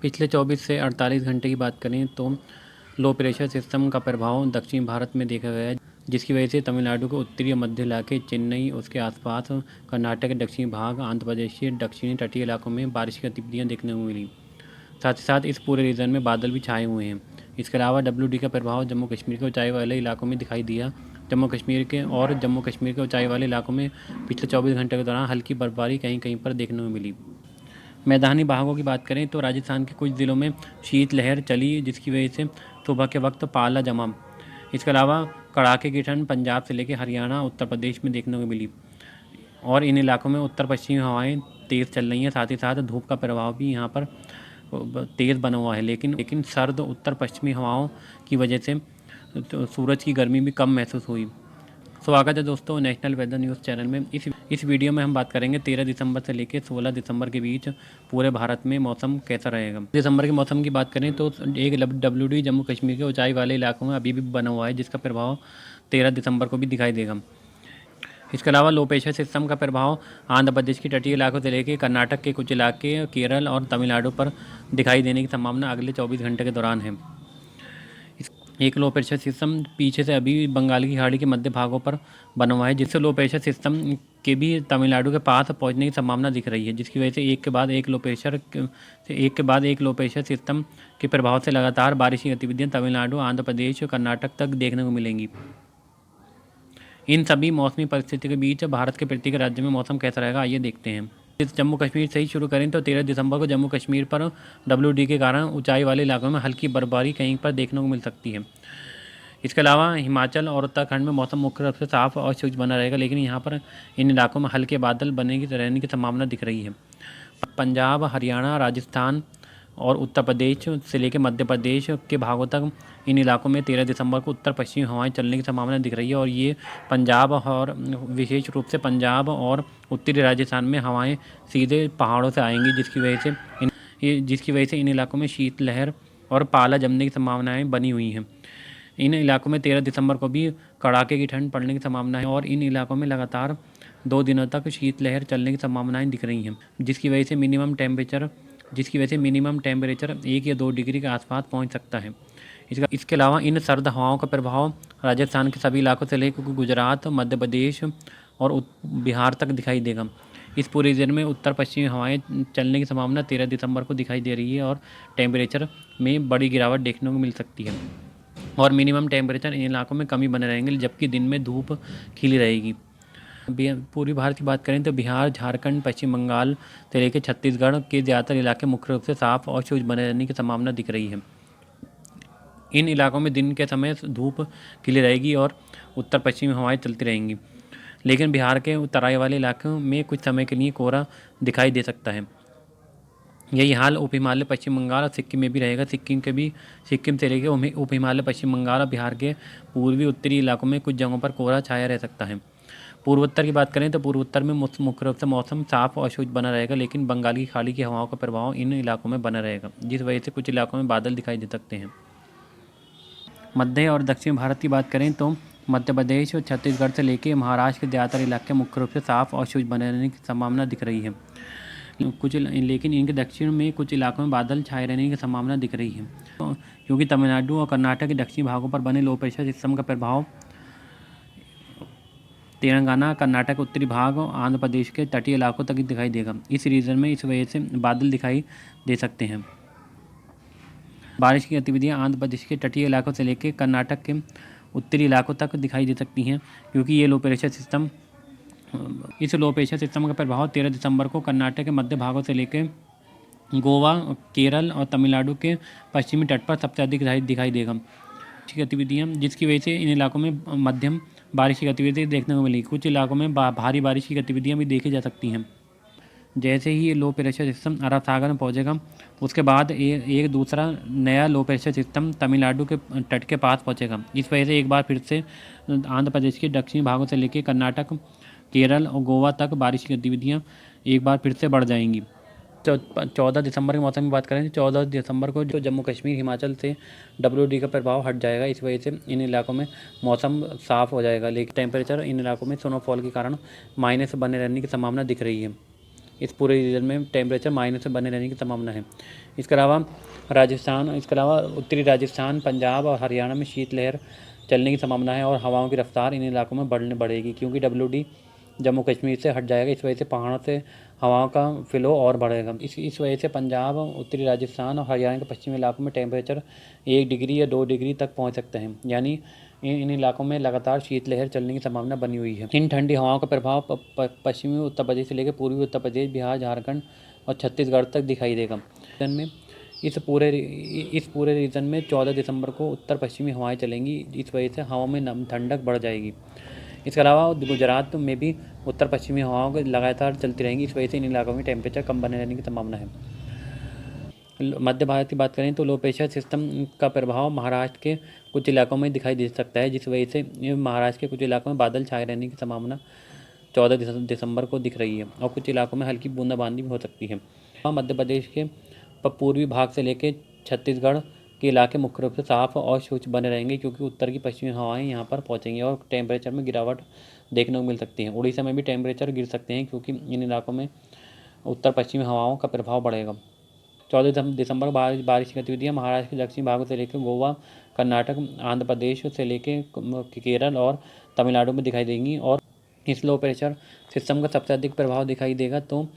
पिछले 24 से 48 घंटे की बात करें तो लो प्रेशर सिस्टम का प्रभाव दक्षिण भारत में देखा गया है, जिसकी वजह से तमिलनाडु के उत्तरी और मध्य इलाके, चेन्नई, उसके आसपास, कर्नाटक के दक्षिणी भाग, आंध्र प्रदेश के दक्षिणी तटीय इलाकों में बारिश की गतिविधियाँ देखने को मिली। साथ ही साथ इस पूरे रीजन में बादल भी छाए हुए हैं। इसके अलावा WD का प्रभाव जम्मू कश्मीर के ऊंचाई वाले इलाकों में दिखाई दिया। जम्मू कश्मीर के ऊंचाई वाले इलाकों में पिछले 24 घंटे के दौरान हल्की बर्फबारी कहीं कहीं पर देखने को मिली। मैदानी भागों की बात करें तो राजस्थान के कुछ ज़िलों में शीतलहर चली, जिसकी वजह से सुबह के वक्त पाला जमा। इसके अलावा कड़ाके की ठंड पंजाब से लेकर हरियाणा, उत्तर प्रदेश में देखने को मिली और इन इलाकों में उत्तर पश्चिमी हवाएं तेज़ चल रही हैं। साथ ही साथ धूप का प्रभाव भी यहाँ पर तेज़ बना हुआ है, लेकिन सर्द उत्तर पश्चिमी हवाओं की वजह से तो सूरज की गर्मी भी कम महसूस हुई। स्वागत है दोस्तों नेशनल वेदर न्यूज़ चैनल में। इस वीडियो में हम बात करेंगे 13 दिसंबर से लेकर 16 दिसंबर के बीच पूरे भारत में मौसम कैसा रहेगा। दिसंबर के मौसम की बात करें तो एक WD जम्मू कश्मीर के ऊंचाई वाले इलाकों में अभी भी बना हुआ है, जिसका प्रभाव 13 दिसंबर को भी दिखाई देगा। इसके अलावा लो प्रेशर सिस्टम का प्रभाव आंध्र प्रदेश के तटीय इलाकों से लेकर कर्नाटक के कुछ इलाके, केरल और तमिलनाडु पर दिखाई देने की संभावना अगले 24 घंटे के दौरान है। एक लो प्रेशर सिस्टम पीछे से अभी बंगाल की खाड़ी के मध्य भागों पर बना हुआ है, जिससे लो प्रेशर सिस्टम के भी तमिलनाडु के पास पहुंचने की संभावना दिख रही है, जिसकी वजह से एक के बाद एक लो प्रेशर सिस्टम के प्रभाव से लगातार बारिश की गतिविधियां तमिलनाडु, आंध्र प्रदेश, कर्नाटक तक देखने को मिलेंगी। इन सभी मौसमी परिस्थितियों के बीच भारत के प्रत्येक राज्य में मौसम कैसा रहेगा, आइए देखते हैं। इस जम्मू कश्मीर से ही शुरू करें तो 13 दिसंबर को जम्मू कश्मीर पर WD के कारण ऊंचाई वाले इलाकों में हल्की बर्फबारी कहीं पर देखने को मिल सकती है। इसके अलावा हिमाचल और उत्तराखंड में मौसम मुख्य रूप से साफ और शुष्क बना रहेगा, लेकिन यहाँ पर इन इलाकों में हल्के बादल रहने की संभावना दिख रही है। पंजाब, हरियाणा, राजस्थान और उत्तर प्रदेश से लेकर मध्य प्रदेश के भागों तक इन इलाकों में 13 दिसंबर को उत्तर पश्चिमी हवाएं चलने की संभावना दिख रही है और ये पंजाब और विशेष रूप से पंजाब और उत्तरी राजस्थान में हवाएं सीधे पहाड़ों से आएंगी, जिसकी वजह से इन इलाकों में शीतलहर और पाला जमने की संभावनाएं बनी हुई हैं। इन इलाकों में 13 दिसंबर को भी कड़ाके की ठंड पड़ने की संभावना है और इन इलाकों में लगातार 2 दिनों तक शीतलहर चलने की संभावनाएं दिख रही हैं, जिसकी वजह से मिनिमम टेम्परेचर 1 या 2 डिग्री के आसपास पहुंच सकता है। इसके अलावा इन सर्द हवाओं का प्रभाव राजस्थान के सभी इलाकों से लेकर गुजरात, मध्य प्रदेश और बिहार तक दिखाई देगा। इस पूरे रीजन में उत्तर पश्चिमी हवाएं चलने की संभावना 13 दिसंबर को दिखाई दे रही है और टेम्परेचर में बड़ी गिरावट देखने को मिल सकती है और मिनिमम टेम्परेचर इन इलाकों में कमी बने रहेंगे, जबकि दिन में धूप खिली रहेगी। पूर्वी भारत की बात करें तो बिहार, झारखंड, पश्चिम बंगाल से लेकर छत्तीसगढ़ के ज़्यादातर इलाके मुख्य रूप से साफ और शुष्क बने रहने की संभावना दिख रही है। इन इलाकों में दिन के समय धूप खिली रहेगी और उत्तर पश्चिमी हवाएं चलती रहेंगी, लेकिन बिहार के तराई वाले इलाकों में कुछ समय के लिए कोहरा दिखाई दे सकता है। यही हाल उप हिमालय पश्चिम बंगाल और सिक्किम में भी रहेगा। सिक्किम से लेकर उप हिमालय पश्चिम बंगाल और बिहार के पूर्वी उत्तरी इलाकों में कुछ जगहों पर कोहरा छाया रह सकता है। पूर्वोत्तर की बात करें तो पूर्वोत्तर में मुख्य रूप से मौसम साफ और शुष्क बना रहेगा, लेकिन बंगाल की खाड़ी की हवाओं का प्रभाव इन इलाकों में बना रहेगा, जिस वजह से कुछ इलाकों में बादल दिखाई दे सकते हैं। मध्य और दक्षिण भारत की बात करें तो मध्य प्रदेश और छत्तीसगढ़ से लेकर महाराष्ट्र के ज़्यादातर इलाके मुख्य रूप से साफ और शुष्क बने रहने की संभावना दिख रही है, लेकिन इनके दक्षिण में कुछ इलाकों में बादल छाए रहने की संभावना दिख रही है, क्योंकि तमिलनाडु और कर्नाटक के दक्षिणी भागों पर बने लो प्रेशर सिस्टम का प्रभाव तेलंगाना, कर्नाटक उत्तरी भाग और आंध्र प्रदेश के तटीय इलाकों तक दिखाई देगा। इस रीजन में इस वजह से बादल दिखाई दे सकते हैं। बारिश की गतिविधियां आंध्र प्रदेश के तटीय इलाकों से लेकर कर्नाटक के उत्तरी इलाकों तक दिखाई दे सकती हैं, क्योंकि इस लो प्रेशर सिस्टम का प्रभाव 13 दिसंबर को कर्नाटक के मध्य भागों से लेकर गोवा, केरल और तमिलनाडु के पश्चिमी तट पर सबसे अधिक दिखाई देगा। गतिविधियाँ जिसकी वजह से इन इलाकों में मध्यम बारिश की गतिविधियाँ देखने को मिली। कुछ इलाकों में भारी बारिश की गतिविधियाँ भी देखी जा सकती हैं। जैसे ही ये लो प्रेशर सिस्टम अरब सागर में पहुंचेगा, उसके बाद एक दूसरा नया लो प्रेशर सिस्टम तमिलनाडु के तट के पास पहुंचेगा। इस वजह से एक बार फिर से आंध्र प्रदेश के दक्षिणी भागों से लेकर कर्नाटक, केरल और गोवा तक बारिश की गतिविधियाँ एक बार फिर से बढ़ जाएंगी। 14 दिसंबर के मौसम की बात करें तो 14 दिसंबर को जो जम्मू कश्मीर, हिमाचल से WD का प्रभाव हट जाएगा। इस वजह से इन इलाकों में मौसम साफ हो जाएगा, लेकिन टेम्परेचर इन इलाकों में स्नोफॉल के कारण माइनस बने रहने की संभावना दिख रही है। इस पूरे रीजन में टेम्परेचर माइनस में बने रहने की संभावना है। इसके अलावा उत्तरी राजस्थान, पंजाब और हरियाणा में शीतलहर चलने की संभावना है और हवाओं की रफ्तार इन इलाकों में बढ़ेगी, क्योंकि WD जम्मू कश्मीर से हट जाएगा। इस वजह से पहाड़ों से हवाओं का फ्लो और बढ़ेगा। इस वजह से पंजाब, उत्तरी राजस्थान और हरियाणा के पश्चिमी इलाकों में टेम्परेचर 1 डिग्री या 2 डिग्री तक पहुंच सकते हैं, यानी इन इलाकों में लगातार शीतलहर चलने की संभावना बनी हुई है। इन ठंडी हवाओं का प्रभाव पश्चिमी उत्तर प्रदेश से लेकर पूर्वी उत्तर प्रदेश, बिहार, झारखंड और छत्तीसगढ़ तक दिखाई देगा। इस पूरे रीजन में 14 दिसंबर को उत्तर पश्चिमी हवाएं चलेंगी। इस वजह से हवाओं में ठंडक बढ़ जाएगी। इसके अलावा गुजरात में भी उत्तर पश्चिमी हवाओं को लगातार चलती रहेंगी। इस वजह से इन इलाकों में टेम्परेचर कम बने रहने की संभावना है। मध्य भारत की बात करें तो लो प्रेशर सिस्टम का प्रभाव महाराष्ट्र के कुछ इलाकों में दिखाई दे सकता है, जिस वजह से महाराष्ट्र के कुछ इलाकों में बादल छाए रहने की संभावना 14 दिसंबर को दिख रही है और कुछ इलाकों में हल्की बूंदाबांदी भी हो सकती है। मध्य प्रदेश के पूर्वी भाग से लेकर छत्तीसगढ़ के इलाके मुख्य रूप से साफ और शुष्क बने रहेंगे, क्योंकि उत्तर की पश्चिमी हवाएं यहां पर पहुंचेंगी और टेम्परेचर में गिरावट देखने को मिल सकती है। उड़ीसा में भी टेम्परेचर गिर सकते हैं, क्योंकि इन इलाकों में उत्तर पश्चिमी हवाओं का प्रभाव बढ़ेगा। 14 दिसंबर को बारिश की गतिविधियाँ महाराष्ट्र के दक्षिणी भागों से लेकर गोवा, कर्नाटक, आंध्र प्रदेश से लेकर केरल और तमिलनाडु में दिखाई देंगी। और इस लो प्रेशर सिस्टम का सबसे अधिक प्रभाव दिखाई देगा तो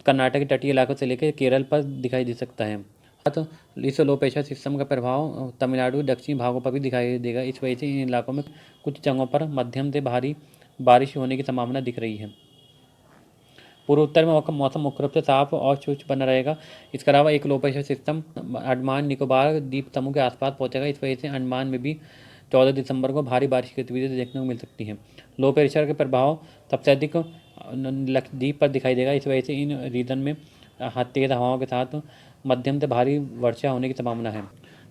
कर्नाटक के तटीय इलाकों से लेकर केरल पर दिखाई दे सकता है। तो इस लो प्रेशर सिस्टम का प्रभाव तमिलनाडु के दक्षिणी भागों पर भी दिखाई देगा। इस वजह से इन इलाकों में कुछ जगहों पर मध्यम से भारी बारिश होने की संभावना दिख रही है। पूर्व उत्तर में मौसम मुख्य रूप से साफ और शुष्क बना रहेगा। इसके अलावा एक low pressure system Andaman Nicobar द्वीप समूह के आसपास पहुंचेगा। इस वजह से अंडमान में भी 14 दिसंबर को भारी बारिश की गतिविधि देखने को मिल सकती है। लो प्रेशर के प्रभाव सबसे अधिक लक्षद्वीप पर दिखाई देगा। इस वजह से इन रीजन में तेज हवाओं के साथ मध्यम से भारी वर्षा होने की संभावना है।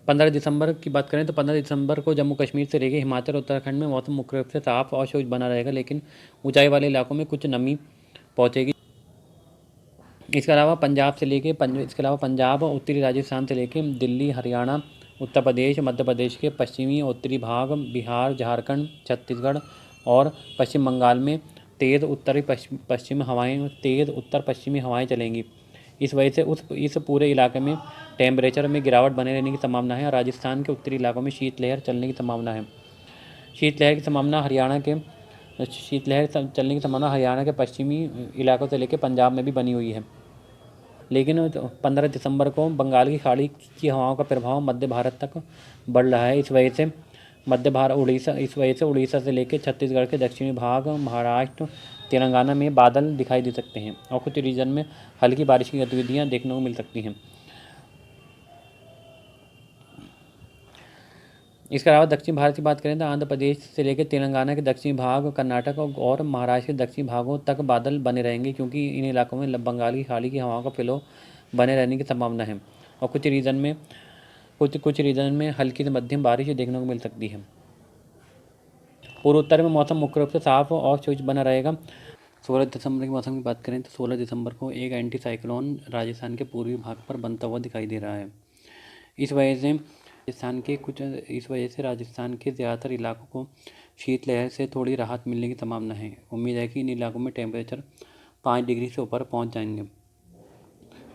15 दिसंबर की बात करें तो 15 दिसंबर को जम्मू कश्मीर से लेकर हिमाचल, उत्तराखंड में मौसम मुख्य रूप से साफ और शुष्क बना रहेगा, लेकिन ऊंचाई वाले इलाकों में कुछ नमी पहुंचेगी। इसके अलावा पंजाब और उत्तरी राजस्थान से लेकर दिल्ली, हरियाणा, उत्तर प्रदेश, मध्य प्रदेश के पश्चिमी और उत्तरी भाग, बिहार, झारखंड, छत्तीसगढ़ और पश्चिम बंगाल में तेज़ उत्तर पश्चिमी हवाएं चलेंगी। इस वजह से इस पूरे इलाके में टेम्परेचर में गिरावट बने रहने की संभावना है और राजस्थान के उत्तरी इलाकों में शीतलहर चलने की संभावना है। शीतलहर चलने की संभावना हरियाणा के पश्चिमी इलाकों से लेकर पंजाब में भी बनी हुई है। लेकिन 15 दिसंबर को बंगाल की खाड़ी की हवाओं का प्रभाव मध्य भारत तक बढ़ रहा है। इस वजह से उड़ीसा से लेकर छत्तीसगढ़ के दक्षिणी भाग, महाराष्ट्र, तेलंगाना में बादल दिखाई दे सकते हैं और कुछ रीजन में हल्की बारिश की गतिविधियां देखने को मिल सकती हैं। इसके अलावा दक्षिण भारत की बात करें तो आंध्र प्रदेश से लेकर तेलंगाना के दक्षिणी भाग, कर्नाटक और महाराष्ट्र के दक्षिणी भागों तक बादल बने रहेंगे, क्योंकि इन इलाकों में बंगाल की खाड़ी की हवाओं का फ्लो बने रहने की संभावना है और कुछ रीजन में हल्की से मध्यम बारिश देखने को मिल सकती है। पूर्व उत्तर में मौसम मुख्य रूप से साफ और शुष्क बना रहेगा। 16 दिसंबर के मौसम की बात करें तो 16 दिसंबर को एक एंटी साइक्लोन राजस्थान के पूर्वी भाग पर बनता हुआ दिखाई दे रहा है। इस वजह से राजस्थान के ज़्यादातर इलाकों को शीतलहर से थोड़ी राहत मिलने की संभावना है। उम्मीद है कि इन इलाकों में टेम्परेचर 5 डिग्री से ऊपर पहुंच जाएंगे,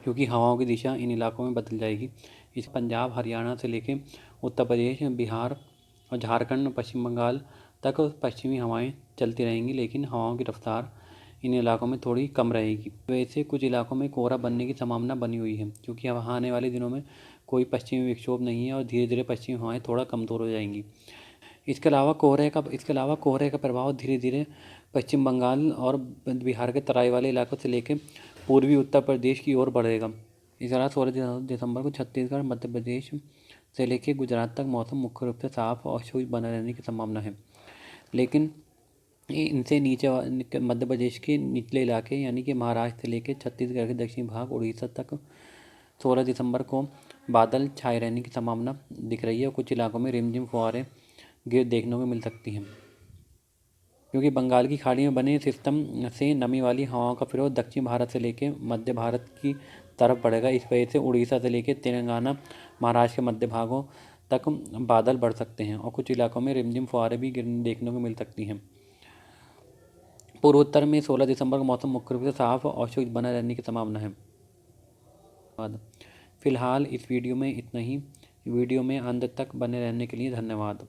क्योंकि हवाओं की दिशा इन इलाकों में बदल जाएगी। इस पंजाब, हरियाणा से लेकर उत्तर प्रदेश, बिहार और झारखंड, पश्चिम बंगाल तक पश्चिमी हवाएं चलती रहेंगी, लेकिन हवाओं की रफ्तार इन इलाकों में थोड़ी कम रहेगी। वैसे कुछ इलाकों में कोहरा बनने की संभावना बनी हुई है, क्योंकि वहाँ आने वाले दिनों में कोई पश्चिमी विक्षोभ नहीं है और धीरे धीरे पश्चिमी हवाएं थोड़ा कमज़ोर हो जाएंगी। इसके अलावा कोहरे का प्रभाव धीरे धीरे पश्चिम बंगाल और बिहार के तराई वाले इलाकों से लेकर पूर्वी उत्तर प्रदेश की ओर बढ़ेगा। इस अलावा 16 दिसंबर को छत्तीसगढ़, मध्य प्रदेश से लेकर गुजरात तक मौसम मुख्य रूप से साफ और शुष्क बना रहने की संभावना है, लेकिन इनसे नीचे मध्य प्रदेश के निचले इलाके यानी कि महाराष्ट्र से लेकर छत्तीसगढ़ के दक्षिणी भाग, उड़ीसा तक 16 दिसंबर को बादल छाए रहने की संभावना दिख रही है और कुछ इलाकों में रिमझिम फुहारें देखने को मिल सकती हैं, क्योंकि बंगाल की खाड़ी में बने सिस्टम से नमी वाली हवाओं का फिर दक्षिण भारत से लेकर मध्य भारत की तरफ बढ़ेगा। इस वजह से उड़ीसा से लेकर तेलंगाना, महाराष्ट्र के मध्य भागों तक बादल बढ़ सकते हैं और कुछ इलाकों में रिमझिम फुहारें भी देखने को मिल सकती हैं। पूर्वोत्तर में 16 दिसंबर को मौसम मुख्य रूप से साफ और शुष्क बना रहने की संभावना है। फिलहाल इस वीडियो में इतना ही। वीडियो में अंत तक बने रहने के लिए धन्यवाद।